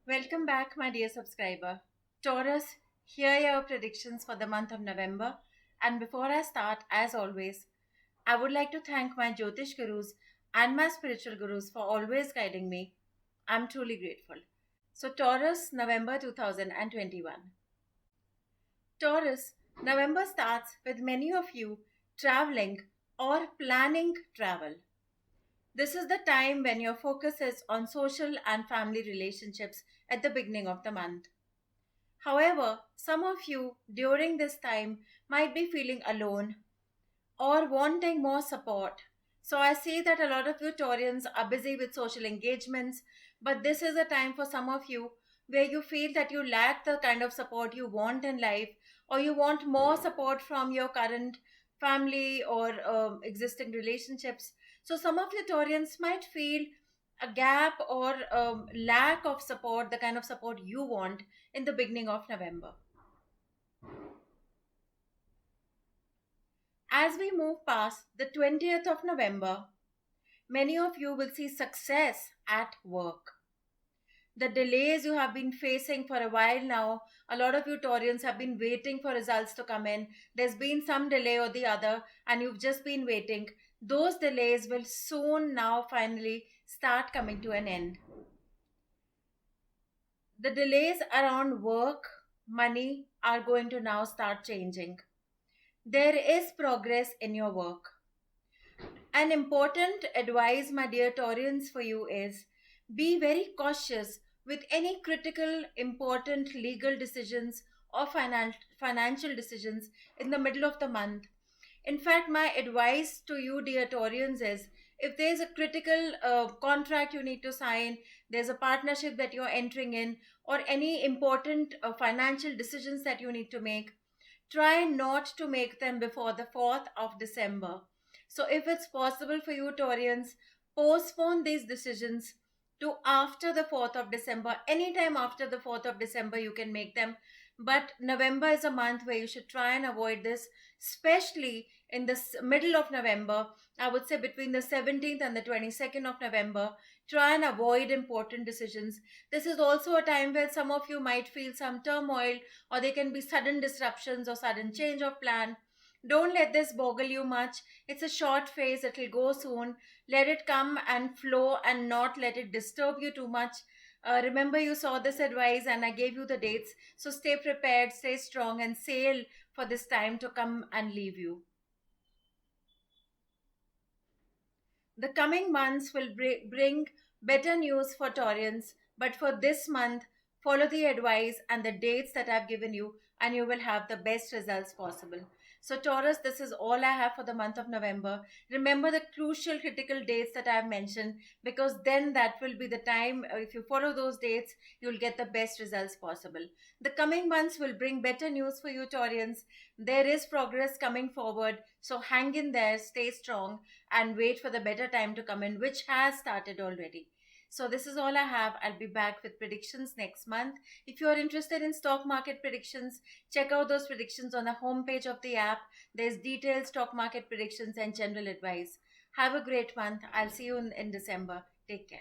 Welcome back, my dear subscriber. Taurus, here are your predictions for the month of November. And before I start, as always, I would like to thank my Jyotish gurus and my spiritual gurus for always guiding me. I'm truly grateful. So, Taurus, November 2021. Taurus, November starts with many of you traveling or planning travel. This is the time when your focus is on social and family relationships at the beginning of the month. However, some of you during this time might be feeling alone or wanting more support. So I see that a lot of you Taurians are busy with social engagements, but this is a time for some of you where you feel that you lack the kind of support you want in life, or you want more support from your current family or existing relationships. So some of you Taurians might feel a gap or lack of support, the kind of support you want in the beginning of November. As we move past the 20th of November, many of you will see success at work. The delays you have been facing for a while now, a lot of you Taurians have been waiting for results to come in. There's been some delay or the other, and you've just been waiting. Those delays will soon now finally start coming to an end. The delays around work, money are going to now start changing. There is progress in your work. An important advice, my dear Taurians, for you is be very cautious with any critical, important legal decisions or financial decisions in the middle of the month. In fact, my advice to you, dear Taurians, is if there's a critical contract you need to sign, there's a partnership that you're entering in, or any important financial decisions that you need to make, try not to make them before the 4th of December. So, if it's possible for you, Taurians, postpone these decisions to after the 4th of December. Anytime after the 4th of December, you can make them. But November is a month where you should try and avoid this, especially in the middle of November. I would say between the 17th and the 22nd of November, try and avoid important decisions. This is also a time where some of you might feel some turmoil, or there can be sudden disruptions or sudden change of plan. Don't let this boggle you much. It's a short phase, it'll go soon. Let it come and flow and not let it disturb you too much. Remember, you saw this advice and I gave you the dates. So stay prepared, stay strong, and sail for this time to come and leave you. The coming months will bring better news for Taurians, but for this month, follow the advice and the dates that I've given you, and you will have the best results possible. So, Taurus, this is all I have for the month of November. Remember the crucial critical dates that I've mentioned, because then that will be the time. If you follow those dates, you'll get the best results possible. The coming months will bring better news for you, Taurians. There is progress coming forward, so hang in there, stay strong, and wait for the better time to come in, which has started already. So, this is all I have. I'll be back with predictions next month. If you are interested in stock market predictions, check out those predictions on the homepage of the app. There's detailed stock market predictions and general advice. Have a great month. I'll see you in December. Take care.